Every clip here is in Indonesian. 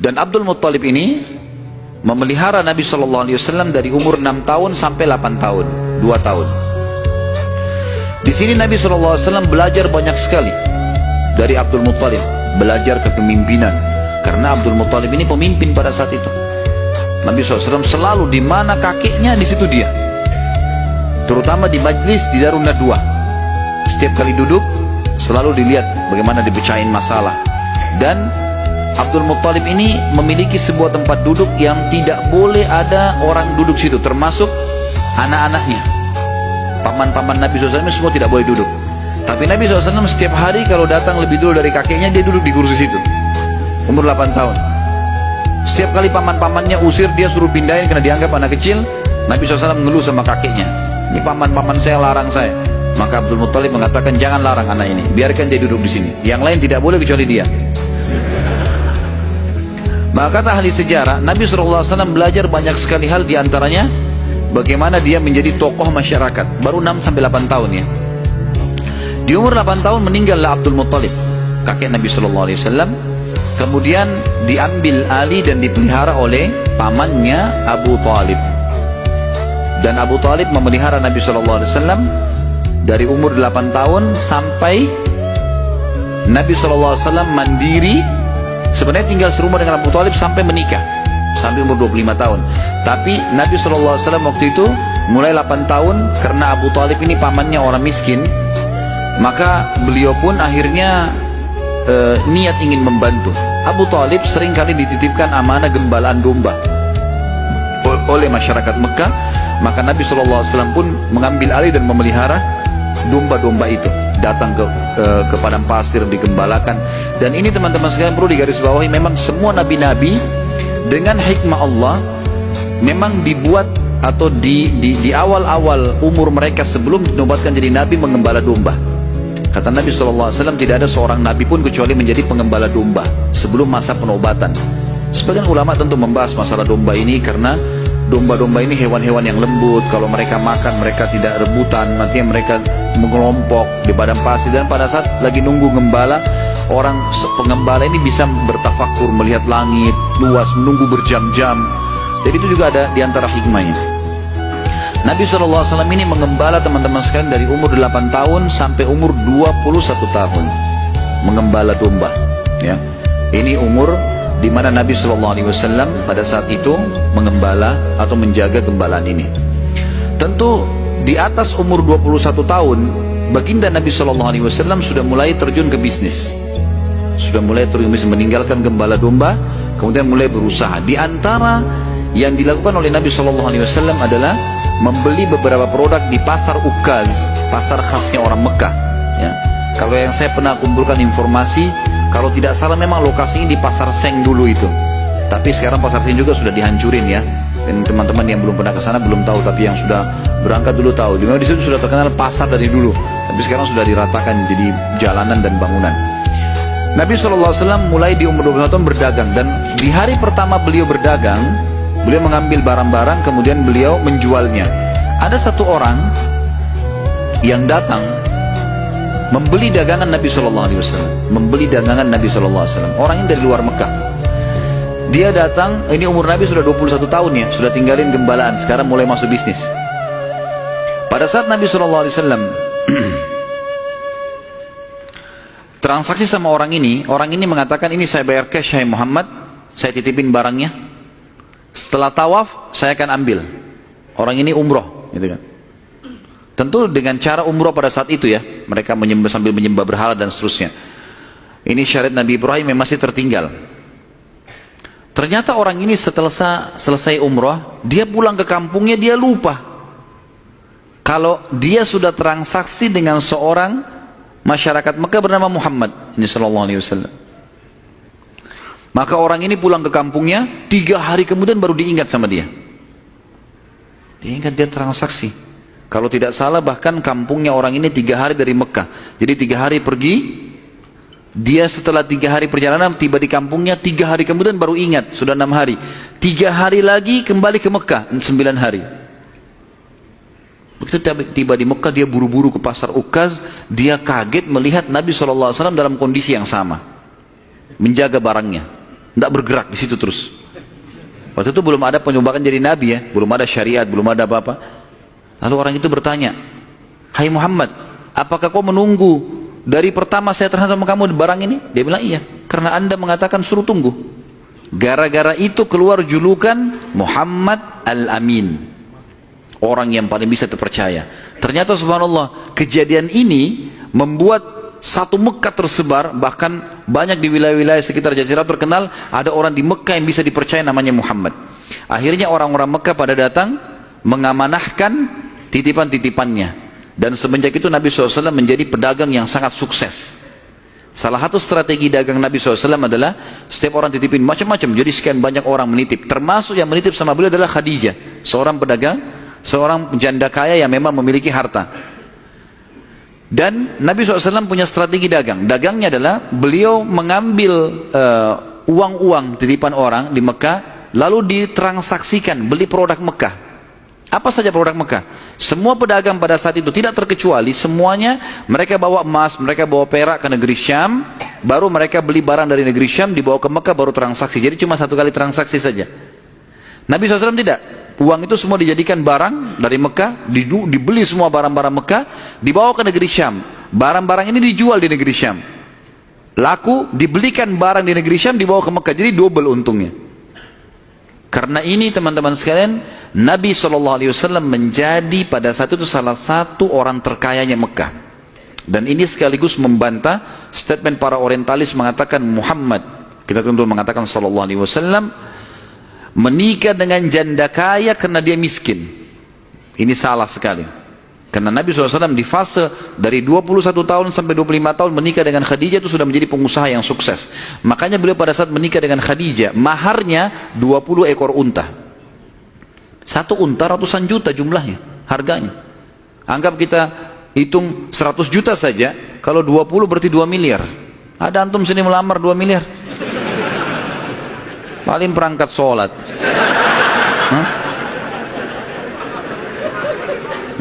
Dan Abdul Muttalib ini memelihara Nabi SAW dari umur 6 tahun sampai 8 tahun, 2 tahun. Di sini Nabi SAW belajar banyak sekali dari Abdul Muttalib, belajar kepemimpinan, karena Abdul Muttalib ini pemimpin pada saat itu. Nabi SAW selalu di mana kakeknya, di situ dia. Terutama di majlis di Darun Nadwa. Setiap kali duduk selalu dilihat bagaimana dipecahin masalah. Dan Abdul Muttalib ini memiliki sebuah tempat duduk yang tidak boleh ada orang duduk situ, termasuk anak-anaknya. Paman-paman Nabi SAW semua tidak boleh duduk. Tapi Nabi SAW setiap hari kalau datang lebih dulu dari kakeknya, dia duduk di kursi situ. Umur 8 tahun. Setiap kali paman-pamannya usir, dia suruh pindahin karena dianggap anak kecil. Nabi SAW mengeluh sama kakeknya, ini paman-paman saya larang saya. Maka Abdul Muttalib mengatakan, jangan larang anak ini, biarkan dia duduk di sini. Yang lain tidak boleh kecuali dia. Maka kata ahli sejarah, Nabi SAW belajar banyak sekali hal, diantaranya bagaimana dia menjadi tokoh masyarakat. Baru 6-8 tahun ya. Di umur 8 tahun meninggallah Abdul Muttalib, kakek Nabi SAW. Kemudian diambil alih dan dipelihara oleh pamannya Abu Talib. Dan Abu Talib memelihara Nabi SAW dari umur 8 tahun sampai Nabi SAW mandiri. Sebenarnya tinggal serumah dengan Abu Talib sampai menikah, sampai umur 25 tahun. Tapi Nabi SAW waktu itu mulai 8 tahun, karena Abu Talib ini pamannya orang miskin, maka beliau pun akhirnya niat ingin membantu. Abu Talib seringkali dititipkan amanah gembalaan domba oleh masyarakat Mekah. Maka Nabi SAW pun mengambil alih dan memelihara domba-domba itu, datang ke padang pasir, digembalakan. Dan ini teman-teman sekalian perlu digarisbawahi, memang semua nabi-nabi dengan hikmah Allah memang dibuat atau di awal-awal umur mereka sebelum dinobatkan jadi nabi mengembala domba. Kata Nabi SAW, tidak ada seorang nabi pun kecuali menjadi pengembala domba sebelum masa penobatan. Sebagian ulama tentu membahas masalah domba ini karena domba-domba ini hewan-hewan yang lembut. Kalau mereka makan, mereka tidak rebutan, nantinya mereka mengelompok di padang pasir. Dan pada saat lagi nunggu gembala, orang pengembala ini bisa bertafakur, melihat langit luas, menunggu berjam-jam. Jadi itu juga ada diantara hikmahnya. Nabi SAW ini mengembala teman-teman sekalian dari umur 8 tahun sampai umur 21 tahun, mengembala domba ya. Ini umur di mana Nabi SAW pada saat itu mengembala atau menjaga gembalaan ini. Tentu di atas umur 21 tahun baginda Nabi SAW sudah mulai terjun ke bisnis, sudah mulai terjun ke bisnis, meninggalkan gembala domba, kemudian mulai berusaha. Di antara yang dilakukan oleh Nabi SAW adalah membeli beberapa produk di pasar Ukaz, pasar khasnya orang Mekah ya. Kalau yang saya pernah kumpulkan informasi, kalau tidak salah memang lokasinya di pasar Seng dulu itu, tapi sekarang pasar Seng juga sudah dihancurin ya. Dan teman-teman yang belum pernah ke sana belum tahu, tapi yang sudah berangkat dulu tahu. Dimana di situ sudah terkenal pasar dari dulu, tapi sekarang sudah diratakan jadi jalanan dan bangunan. Nabi SAW mulai di umur 21 tahun berdagang, dan di hari pertama beliau berdagang, beliau mengambil barang-barang kemudian beliau menjualnya. Ada satu orang yang datang membeli dagangan Nabi SAW, membeli dagangan Nabi SAW. Orang ini dari luar Mekah. Dia datang, ini umur Nabi sudah 21 tahun ya, sudah tinggalin gembalaan, sekarang mulai masuk bisnis. Pada saat Nabi SAW transaksi sama orang ini mengatakan, ini saya bayar cash, hai Muhammad, saya titipin barangnya. Setelah tawaf saya akan ambil. Orang ini umroh gitu kan. Tentu dengan cara umroh pada saat itu ya, mereka sambil menyembah berhala dan seterusnya. Ini syariat Nabi Ibrahim yang masih tertinggal. Ternyata orang ini setelah selesai umroh, dia pulang ke kampungnya, dia lupa kalau dia sudah transaksi dengan seorang masyarakat Mekah bernama Muhammad ini sallallahu alaihi wasallam. Maka orang ini pulang ke kampungnya, 3 hari kemudian baru diingat sama dia. Diingat dia transaksi. Kalau tidak salah bahkan kampungnya orang ini 3 hari dari Mekah. Jadi 3 hari pergi, dia setelah 3 hari perjalanan tiba di kampungnya, 3 hari kemudian baru ingat, sudah 6 hari. 3 hari lagi kembali ke Mekah, 9 hari. Begitu tiba di Mekah, dia buru-buru ke pasar Ukaz. Dia kaget melihat Nabi SAW dalam kondisi yang sama, menjaga barangnya. tidak bergerak di situ terus. Waktu itu belum ada penyumbatan jadi nabi ya, belum ada syariat, belum ada apa-apa. Lalu orang itu bertanya, hai Muhammad, apakah kau menunggu dari pertama saya terhadap kamu barang ini? Dia bilang iya, karena anda mengatakan suruh tunggu. Gara-gara itu keluar julukan Muhammad Al-Amin, orang yang paling bisa terpercaya. Ternyata subhanallah, kejadian ini membuat satu Mekah tersebar, bahkan banyak di wilayah-wilayah sekitar Jazirah terkenal ada orang di Mekah yang bisa dipercaya namanya Muhammad. Akhirnya orang-orang Mekah pada datang mengamanahkan titipan-titipannya, dan semenjak itu Nabi SAW menjadi pedagang yang sangat sukses. Salah satu strategi dagang Nabi SAW adalah setiap orang titipin macam-macam, jadi sekian banyak orang menitip, termasuk yang menitip sama beliau adalah Khadijah, seorang pedagang, seorang janda kaya yang memang memiliki harta. Dan Nabi SAW punya strategi dagang. Dagangnya adalah beliau mengambil uang-uang titipan orang di Mekah, lalu ditransaksikan, beli produk Mekah. Apa saja produk Mekah? Semua pedagang pada saat itu tidak terkecuali, semuanya mereka bawa emas, mereka bawa perak ke negeri Syam, baru mereka beli barang dari negeri Syam, dibawa ke Mekah, baru transaksi. Jadi cuma satu kali transaksi saja. Nabi SAW tidak. Uang itu semua dijadikan barang dari Mekah, dibeli semua barang-barang Mekah, dibawa ke negeri Syam. Barang-barang ini dijual di negeri Syam. Laku, dibelikan barang di negeri Syam, dibawa ke Mekah. Jadi double untungnya. Karena ini teman-teman sekalian, Nabi SAW menjadi pada saat itu salah satu orang terkayanya Mekah. Dan ini sekaligus membantah statement para orientalis mengatakan Muhammad, kita tentu mengatakan SAW, menikah dengan janda kaya karena dia miskin. Ini salah sekali. Karena Nabi SAW di fase dari 21 tahun sampai 25 tahun menikah dengan Khadijah itu sudah menjadi pengusaha yang sukses. Makanya beliau pada saat menikah dengan Khadijah, maharnya 20 ekor unta. Satu unta ratusan juta jumlahnya, harganya. Anggap kita hitung 100 juta saja, kalau 20 berarti 2 miliar. Ada antum sini melamar 2 miliar? Paling perangkat sholat.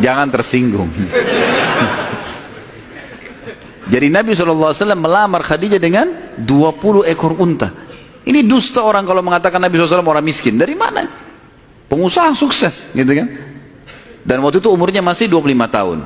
Jangan tersinggung. Jadi Nabi SAW melamar Khadijah dengan 20 ekor unta. Ini dusta orang kalau mengatakan Nabi SAW orang miskin. Dari mana? Pengusaha sukses gitu kan. Dan waktu itu umurnya masih 25 tahun.